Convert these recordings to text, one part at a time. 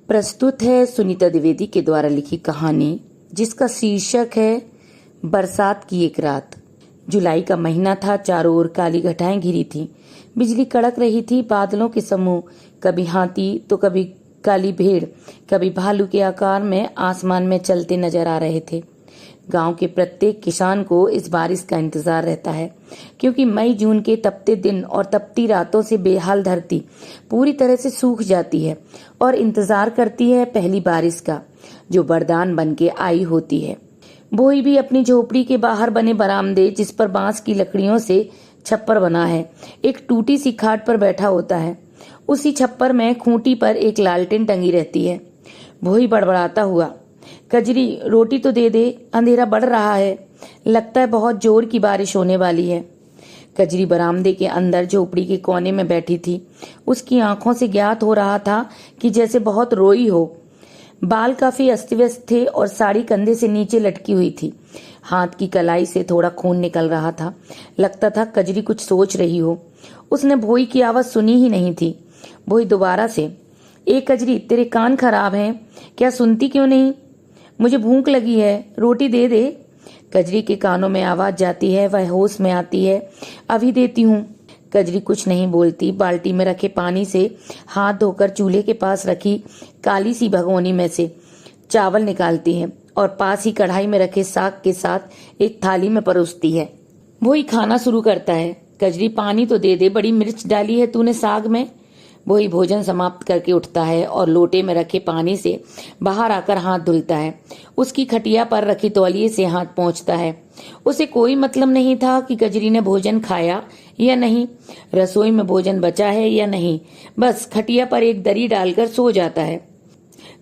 प्रस्तुत है सुनीता द्विवेदी के द्वारा लिखी कहानी जिसका शीर्षक है बरसात की एक रात। जुलाई का महीना था। चारों ओर काली घटाएं घिरी थी। बिजली कड़क रही थी। बादलों के समूह कभी हाथी तो कभी काली भेड़, कभी भालू के आकार में आसमान में चलते नजर आ रहे थे। गांव के प्रत्येक किसान को इस बारिश का इंतजार रहता है, क्योंकि मई जून के तपते दिन और तपती रातों से बेहाल धरती पूरी तरह से सूख जाती है और इंतजार करती है पहली बारिश का, जो वरदान बन के आई होती है। भोई भी अपनी झोपड़ी के बाहर बने बरामदे, जिस पर बांस की लकड़ियों से छप्पर बना है, एक टूटी सी खाट पर बैठा होता है। उसी छप्पर में खूंटी पर एक लालटेन टंगी रहती है। भोई बड़बड़ाता हुआ, कजरी रोटी तो दे दे, अंधेरा बढ़ रहा है, लगता है बहुत जोर की बारिश होने वाली है। कजरी बरामदे के अंदर झोपड़ी के कोने में बैठी थी। उसकी आंखों से ज्ञात हो रहा था कि जैसे बहुत रोई हो। बाल काफी अस्त व्यस्त थे और साड़ी कंधे से नीचे लटकी हुई थी। हाथ की कलाई से थोड़ा खून निकल रहा था। लगता था कजरी कुछ सोच रही हो। उसने भोई की आवाज सुनी ही नहीं थी। भोई दोबारा से, ए कजरी, तेरे कान खराब हैं क्या? सुनती क्यों नहीं? मुझे भूख लगी है, रोटी दे दे। कजरी के कानों में आवाज जाती है। वह होश में आती है। अभी देती हूँ। कजरी कुछ नहीं बोलती। बाल्टी में रखे पानी से हाथ धोकर चूल्हे के पास रखी काली सी भगोनी में से चावल निकालती है और पास ही कढ़ाई में रखे साग के साथ एक थाली में परोसती है। वही खाना शुरू करता है। कजरी, पानी तो दे दे, बड़ी मिर्च डाली है तूने साग में। वही भोजन समाप्त करके उठता है और लोटे में रखे पानी से बाहर आकर हाथ धुलता है। उसकी खटिया पर रखी तौलिए से हाथ पोंछता है। उसे कोई मतलब नहीं था कि कजरी ने भोजन खाया या नहीं, रसोई में भोजन बचा है या नहीं। बस खटिया पर एक दरी डालकर सो जाता है।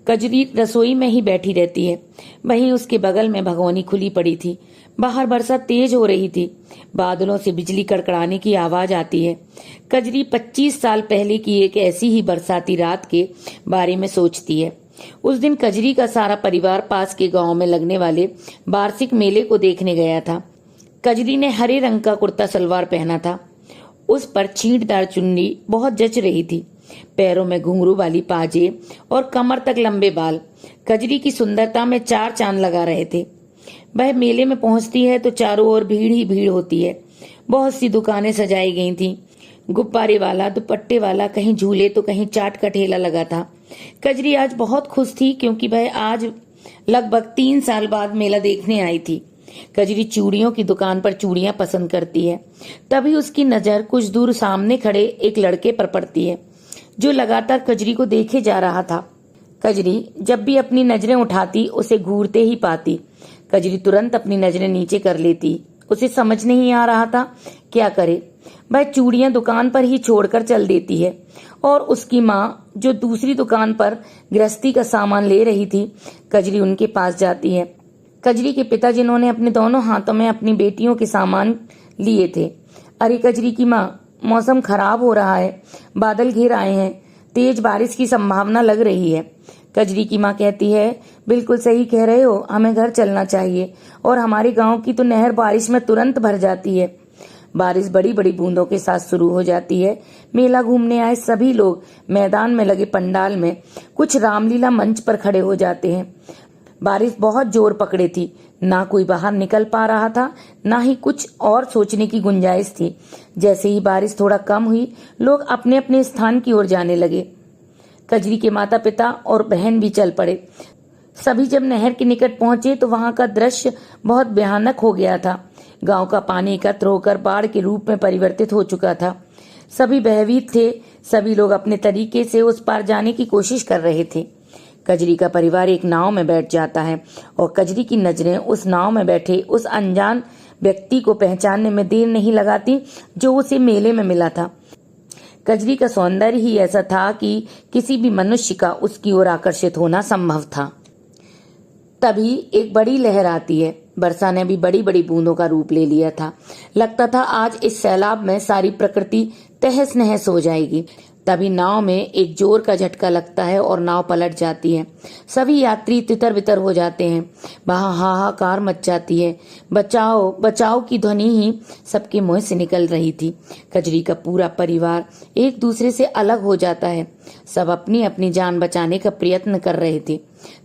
कजरी रसोई में ही बैठी रहती है। वहीं उसके बगल में भगोनी खुली पड़ी थी। बाहर बरसात तेज हो रही थी। बादलों से बिजली कड़कड़ाने की आवाज आती है। कजरी 25 साल पहले की एक ऐसी ही बरसाती रात के बारे में सोचती है। उस दिन कजरी का सारा परिवार पास के गांव में लगने वाले वार्षिक मेले को देखने गया था। कजरी ने हरे रंग का कुर्ता सलवार पहना था। उस पर छींटदार चुन्नी बहुत जच रही थी। पैरों में घुंघरू वाली पाजे और कमर तक लंबे बाल कजरी की सुंदरता में चार चांद लगा रहे थे। वह मेले में पहुंचती है तो चारों ओर भीड़ ही भीड़ होती है। बहुत सी दुकानें सजाई गई थीं। गुब्बारे वाला, दुपट्टे वाला, कहीं झूले तो कहीं चाट का ठेला लगा था। कजरी आज बहुत खुश थी, क्योंकि वह आज लगभग 3 साल बाद मेला देखने आई थी। कजरी चूड़ियों की दुकान पर चूड़ियां पसंद करती है। तभी उसकी नजर कुछ दूर सामने खड़े एक लड़के पर पड़ती है, जो लगातार कजरी को देखे जा रहा था। कजरी जब भी अपनी नजरें उठाती उसे घूरते ही पाती। कजरी तुरंत अपनी नजरें नीचे कर लेती। उसे समझ नहीं आ रहा था क्या करे। वह चूड़ियां दुकान पर ही छोड़कर चल देती है और उसकी माँ, जो दूसरी दुकान पर गृहस्थी का सामान ले रही थी, कजरी उनके पास जाती है। कजरी के पिता, जिन्होंने अपने दोनों हाथों में अपनी बेटियों के सामान लिए थे। अरे कजरी की माँ, मौसम खराब हो रहा है, बादल घिर आए हैं, तेज बारिश की संभावना लग रही है। कजरी की माँ कहती है, बिल्कुल सही कह रहे हो, हमें घर चलना चाहिए और हमारे गांव की तो नहर बारिश में तुरंत भर जाती है। बारिश बड़ी बड़ी बूंदों के साथ शुरू हो जाती है। मेला घूमने आए सभी लोग मैदान में लगे पंडाल में कुछ रामलीला मंच पर खड़े हो जाते हैं। बारिश बहुत जोर पकड़े थी। ना कोई बाहर निकल पा रहा था, ना ही कुछ और सोचने की गुंजाइश थी। जैसे ही बारिश थोड़ा कम हुई, लोग अपने अपने स्थान की ओर जाने लगे। कजरी के माता पिता और बहन भी चल पड़े। सभी जब नहर के निकट पहुंचे तो वहां का दृश्य बहुत भयानक हो गया था। गांव का पानी एकत्र होकर बाढ़ के रूप में परिवर्तित हो चुका था। सभी भयभीत थे। सभी लोग अपने तरीके से उस पार जाने की कोशिश कर रहे थे। कजरी का परिवार एक नाव में बैठ जाता है और कजरी की नजरें उस नाव में बैठे उस अनजान व्यक्ति को पहचानने में देर नहीं लगाती, जो उसे मेले में मिला था। कजरी का सौंदर्य ही ऐसा था कि किसी भी मनुष्य का उसकी ओर आकर्षित होना संभव था। तभी एक बड़ी लहर आती है। वर्षा ने भी बड़ी बड़ी बूंदों का रूप ले लिया था। लगता था आज इस सैलाब में सारी प्रकृति तहस नहस हो जाएगी। तभी नाव में एक जोर का झटका लगता है और नाव पलट जाती है। सभी यात्री तितर बितर हो जाते हैं। वहां हाहाकार मच जाती है। बचाओ बचाओ की ध्वनि ही सबके मुंह से निकल रही थी। कजरी का पूरा परिवार एक दूसरे से अलग हो जाता है। सब अपनी अपनी जान बचाने का प्रयत्न कर रहे थे।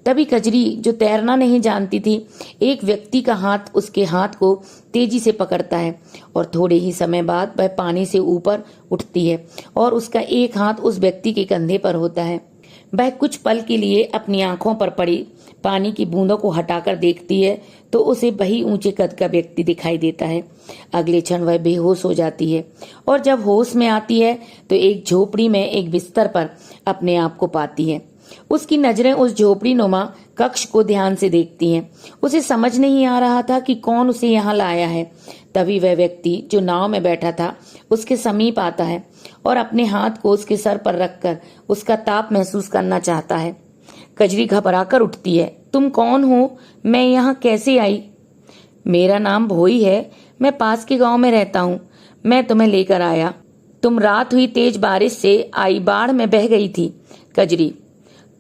तभी कजरी, जो तैरना नहीं जानती थी, एक व्यक्ति का हाथ उसके हाथ को तेजी से पकड़ता है और थोड़े ही समय बाद वह पानी से ऊपर उठती है और उसका एक हाथ उस व्यक्ति के कंधे पर होता है। वह कुछ पल के लिए अपनी आंखों पर पड़ी पानी की बूंदों को हटाकर देखती है तो उसे वही ऊंचे कद का व्यक्ति दिखाई देता है। अगले क्षण वह बेहोश हो जाती है और जब होश में आती है तो एक झोपड़ी में एक बिस्तर पर अपने आप को पाती है। उसकी नजरें उस झोपड़ी नुमा कक्ष को ध्यान से देखती हैं। उसे समझ नहीं आ रहा था कि कौन उसे यहाँ लाया है। तभी वह व्यक्ति जो नाव में बैठा था उसके समीप आता है और अपने हाथ को उसके सर पर रखकर उसका ताप महसूस करना चाहता है। कजरी घबराकर उठती है। तुम कौन हो? मैं यहाँ कैसे आई? मेरा नाम भोई है। मैं पास के गांव में रहता हूँ। मैं तुम्हें लेकर आया। तुम रात हुई तेज बारिश से आई बाढ़ में बह गई थी। कजरी,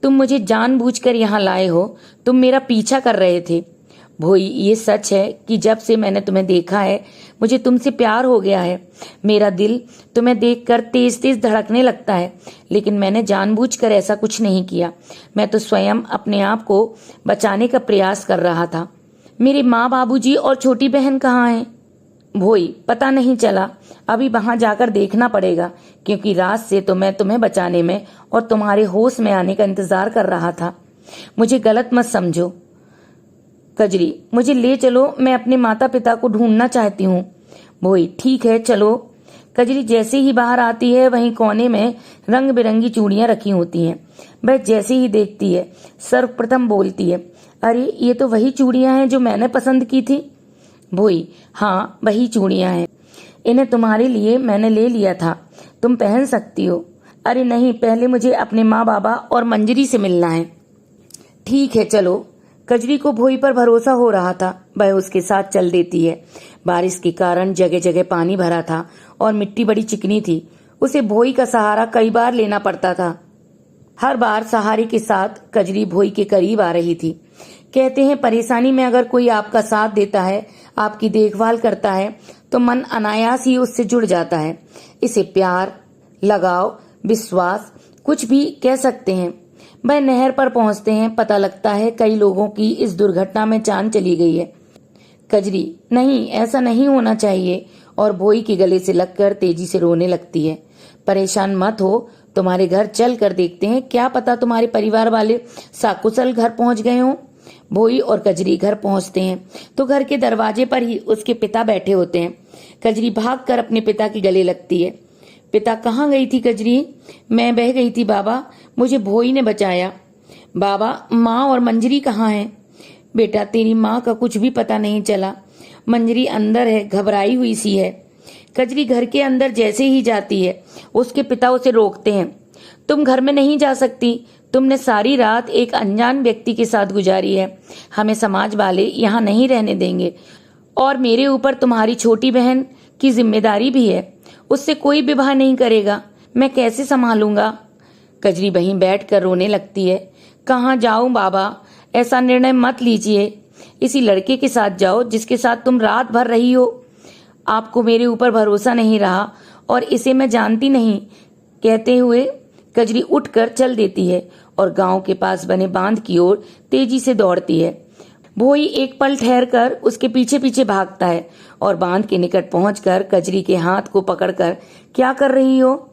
तुम मुझे जानबूझकर यहाँ लाए हो। तुम मेरा पीछा कर रहे थे। भोई, ये सच है कि जब से मैंने तुम्हें देखा है मुझे तुमसे प्यार हो गया है। मेरा दिल तुम्हें देखकर तेज तेज धड़कने लगता है, लेकिन मैंने जानबूझकर ऐसा कुछ नहीं किया। मैं तो स्वयं अपने आप को बचाने का प्रयास कर रहा था। मेरे माँ बाबूजी और छोटी बहन कहाँ हैं? भोई, पता नहीं चला। अभी वहां जाकर देखना पड़ेगा, क्योंकि रात से तो मैं तुम्हें बचाने में और तुम्हारे होश में आने का इंतजार कर रहा था। मुझे गलत मत समझो। कजरी, मुझे ले चलो। मैं अपने माता पिता को ढूंढना चाहती हूँ। भोई, ठीक है, चलो। कजरी जैसे ही बाहर आती है वहीं कोने में रंग बिरंगी चूड़ियां रखी होती हैं। वह जैसे ही देखती है सर्वप्रथम बोलती है, अरे ये तो वही चूड़ियां हैं जो मैंने पसंद की थी। भोई, हाँ, वही चूड़ियां हैं। इन्हें तुम्हारे लिए मैंने ले लिया था। तुम पहन सकती हो। अरे नहीं, पहले मुझे अपने माँ बाबा और मंजरी से मिलना है। ठीक है, चलो। कजरी को भोई पर भरोसा हो रहा था। वह उसके साथ चल देती है। बारिश के कारण जगह जगह पानी भरा था और मिट्टी बड़ी चिकनी थी। उसे भोई का सहारा कई बार लेना पड़ता था। हर बार सहारे के साथ कजरी भोई के करीब आ रही थी। कहते हैं, परेशानी में अगर कोई आपका साथ देता है, आपकी देखभाल करता है, तो मन अनायास ही उससे जुड़ जाता है। इसे प्यार, लगाव, विश्वास कुछ भी कह सकते हैं। वह नहर पर पहुंचते हैं। पता लगता है कई लोगों की इस दुर्घटना में जान चली गई है। कजरी, नहीं, ऐसा नहीं होना चाहिए, और भोई के गले से लगकर तेजी से रोने लगती है। परेशान मत हो, तुम्हारे घर चल कर देखते हैं। क्या पता तुम्हारे परिवार वाले साकुशल घर पहुंच गए हों। भोई और कजरी घर पहुंचते हैं तो घर के दरवाजे पर ही उसके पिता बैठे होते हैं। कजरी भागकर अपने पिता के गले लगती है। पिता, कहाँ गई थी कजरी? मैं बह गई थी बाबा, मुझे भोई ने बचाया। बाबा, माँ और मंजरी कहाँ हैं? बेटा, तेरी माँ का कुछ भी पता नहीं चला। मंजरी अंदर है, घबराई हुई सी है। कजरी घर के अंदर जैसे ही जाती है उसके पिता उसे रोकते हैं। तुम घर में नहीं जा सकती। तुमने सारी रात एक अनजान व्यक्ति के साथ गुजारी है। हमें समाज वाले यहाँ नहीं रहने देंगे, और मेरे ऊपर तुम्हारी छोटी बहन की जिम्मेदारी भी है। उससे कोई विवाह नहीं करेगा। मैं कैसे संभालूंगा? कजरी वहीं बैठकर रोने लगती है। कहाँ जाऊं बाबा? ऐसा निर्णय मत लीजिए। इसी लड़के के साथ जाओ जिसके साथ तुम रात भर रही हो। आपको मेरे ऊपर भरोसा नहीं रहा और इसे मैं जानती नहीं। कहते हुए कजरी उठकर चल देती है और गांव के पास बने बांध की ओर तेजी से दौड़ती है। भोई एक पल ठहरकर उसके पीछे पीछे भागता है और बांध के निकट पहुंचकर कजरी के हाथ को पकड़कर, क्या कर रही हो?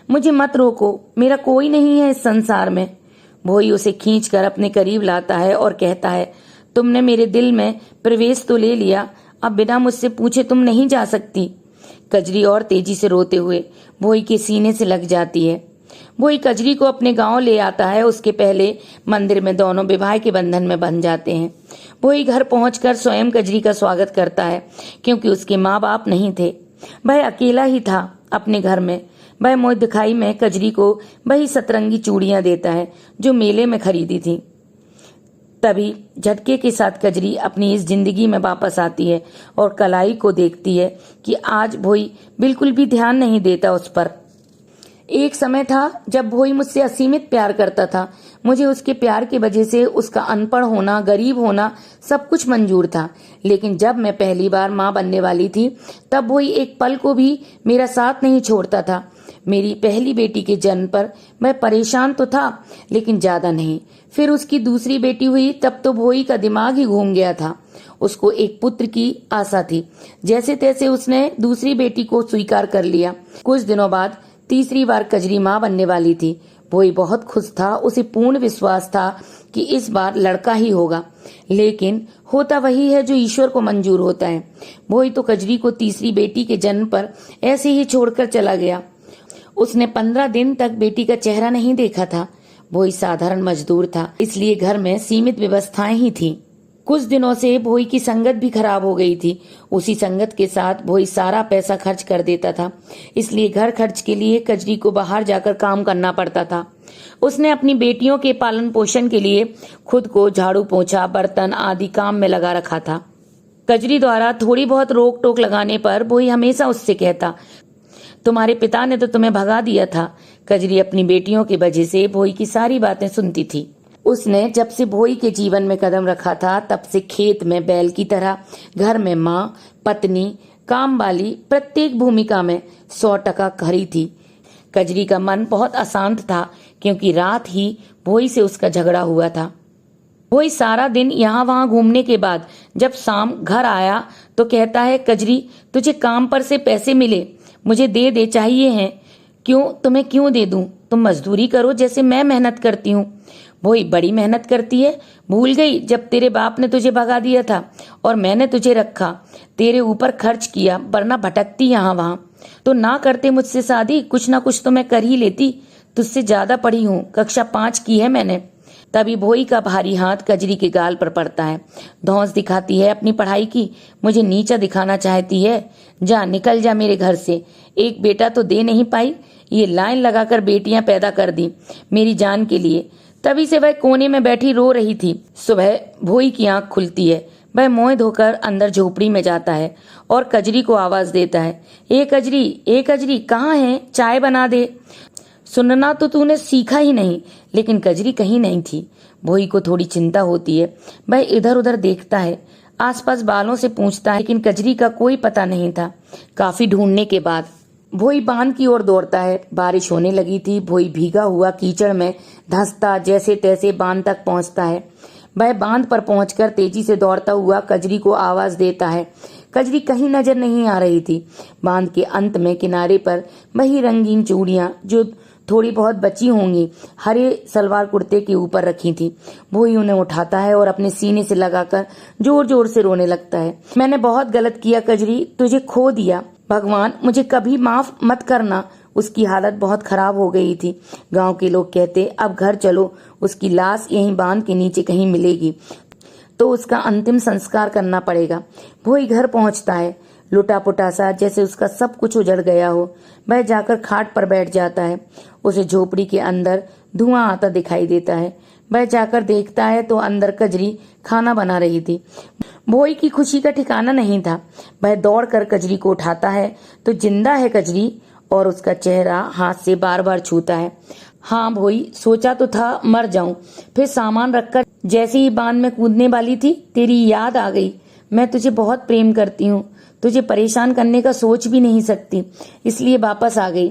मुझे मत रोको, मेरा कोई नहीं है इस संसार में। भोई उसे खींचकर अपने करीब लाता है और कहता है, तुमने मेरे दिल में प्रवेश तो ले लिया, अब बिना मुझसे पूछे तुम नहीं जा सकती। कजरी और तेजी से रोते हुए भोई के सीने से लग जाती है। भोई कजरी को अपने गांव ले आता है। उसके पहले मंदिर में दोनों विवाह के बंधन में बंध जाते हैं। भोई घर पहुंचकर स्वयं कजरी का स्वागत करता है, क्योंकि उसके माँ बाप नहीं थे। वह अकेला ही था अपने घर में। वह मुंह दिखाई में कजरी को वही सतरंगी चूड़ियां देता है जो मेले में खरीदी थी। तभी झटके के साथ कजरी अपनी इस जिंदगी में वापस आती है और कलाई को देखती है कि आज भोई बिल्कुल भी ध्यान नहीं देता उस पर। एक समय था जब भोई मुझसे असीमित प्यार करता था। मुझे उसके प्यार की वजह से उसका अनपढ़ होना, गरीब होना सब कुछ मंजूर था। लेकिन जब मैं पहली बार माँ बनने वाली थी तब भोई एक पल को भी मेरा साथ नहीं छोड़ता था। मेरी पहली बेटी के जन्म पर मैं परेशान तो था, लेकिन ज्यादा नहीं। फिर उसकी दूसरी बेटी हुई तब तो भोई का दिमाग ही घूम गया था। उसको एक पुत्र की आशा थी। जैसे तैसे उसने दूसरी बेटी को स्वीकार कर लिया। कुछ दिनों बाद तीसरी बार कजरी माँ बनने वाली थी। भोई बहुत खुश था। उसे पूर्ण विश्वास था कि इस बार लड़का ही होगा, लेकिन होता वही है जो ईश्वर को मंजूर होता है। भोई तो कजरी को तीसरी बेटी के जन्म पर ऐसे ही छोड़कर चला गया। उसने 15 दिन तक बेटी का चेहरा नहीं देखा था। भोई साधारण मजदूर था, इसलिए घर में सीमित व्यवस्थाएं ही थी। कुछ दिनों से भोई की संगत भी खराब हो गई थी। उसी संगत के साथ भोई सारा पैसा खर्च कर देता था, इसलिए घर खर्च के लिए कजरी को बाहर जाकर काम करना पड़ता था। उसने अपनी बेटियों के पालन पोषण के लिए खुद को झाड़ू पोछा, बर्तन आदि काम में लगा रखा था। कजरी द्वारा थोड़ी बहुत रोक टोक लगाने पर भोई हमेशा उससे कहता, तुम्हारे पिता ने तो तुम्हें भगा दिया था। कजरी अपनी बेटियों की वजह से भोई की सारी बातें सुनती थी। उसने जब से भोई के जीवन में कदम रखा था तब से खेत में बैल की तरह, घर में माँ, पत्नी, काम वाली, प्रत्येक भूमिका में 100% खरी थी। कजरी का मन बहुत अशांत था क्योंकि रात ही भोई से उसका झगड़ा हुआ था। भोई सारा दिन यहाँ वहाँ घूमने के बाद जब शाम घर आया तो कहता है, कजरी तुझे काम पर से पैसे मिले, मुझे दे दे, चाहिए हैं। क्यों? तुम्हें क्यों दे दूं? तुम मजदूरी करो जैसे मैं मेहनत करती हूँ। भोई बड़ी मेहनत करती है, भूल गई जब तेरे बाप ने तुझे भगा दिया था और मैंने तुझे रखा, तेरे ऊपर खर्च किया, वरना भटकती यहाँ वहाँ। तो ना करते मुझसे शादी, कुछ ना कुछ तो मैं कर ही लेती। तुझसे ज्यादा पढ़ी हूँ, कक्षा 5 की है मैंने। तभी भोई का भारी हाथ कजरी के गाल पर पड़ता है। धौंस दिखाती है अपनी पढ़ाई की, मुझे नीचा दिखाना चाहती है। जा निकल जा मेरे घर से। एक बेटा तो दे नहीं पाई, ये लाइन लगाकर बेटियां पैदा कर दी मेरी जान के लिए। तभी से वह कोने में बैठी रो रही थी। सुबह भोई की आंख खुलती है। वह मुंह धोकर अंदर झोपड़ी में जाता है और कजरी को आवाज देता है, ए कजरी कहाँ है? चाय बना दे। सुनना तो तूने सीखा ही नहीं। लेकिन कजरी कहीं नहीं थी। भोई को थोड़ी चिंता होती है। वह इधर उधर देखता है, आसपास बालों से पूछता है, लेकिन कजरी का कोई पता नहीं था। काफी ढूंढने के बाद भोई बांध की ओर दौड़ता है। बारिश होने लगी थी। भोई भीगा हुआ कीचड़ में धंसता जैसे तैसे बांध तक पहुंचता है। वह बांध पर पहुंचकर तेजी से दौड़ता हुआ कजरी को आवाज देता है। कजरी कहीं नजर नहीं आ रही थी। बांध के अंत में किनारे पर वही रंगीन चूड़ियां जो थोड़ी बहुत बची होंगी हरे सलवार कुर्ते के ऊपर रखी थी। भोई उन्हें उठाता है और अपने सीने से लगाकर जोर जोर से रोने लगता है। मैंने बहुत गलत किया कजरी, तुझे खो दिया। भगवान मुझे कभी माफ मत करना। उसकी हालत बहुत खराब हो गई थी। गांव के लोग कहते, अब घर चलो, उसकी लाश यहीं बांध के नीचे कहीं मिलेगी तो उसका अंतिम संस्कार करना पड़ेगा। भोई घर पहुंचता है, लुटा पुटा सा, जैसे उसका सब कुछ उजड़ गया हो। वह जाकर खाट पर बैठ जाता है। उसे झोपड़ी के अंदर धुआं आता दिखाई देता है। वह जाकर देखता है तो अंदर कजरी खाना बना रही थी। भोई की खुशी का ठिकाना नहीं था। वह दौड़कर कजरी को उठाता है तो जिंदा है कजरी और उसका चेहरा हाथ से बार बार छूता है। हाँ भोई, सोचा तो था मर जाऊं, फिर सामान रखकर जैसे ही बांध में कूदने वाली थी तेरी याद आ गई। मैं तुझे बहुत प्रेम करती हूँ, तुझे परेशान करने का सोच भी नहीं सकती, इसलिए वापस आ गई।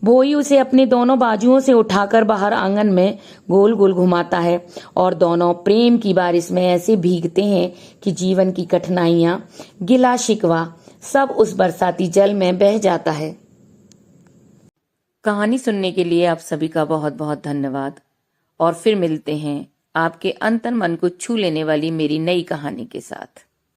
भोई उसे अपने दोनों बाजुओं से उठाकर बाहर आंगन में गोल गोल घुमाता है और दोनों प्रेम की बारिश में ऐसे भीगते हैं कि जीवन की कठिनाइयां, गिला शिकवा सब उस बरसाती जल में बह जाता है। कहानी सुनने के लिए आप सभी का बहुत बहुत धन्यवाद और फिर मिलते हैं आपके अंतर्मन को छू लेने वाली मेरी नई कहानी के साथ।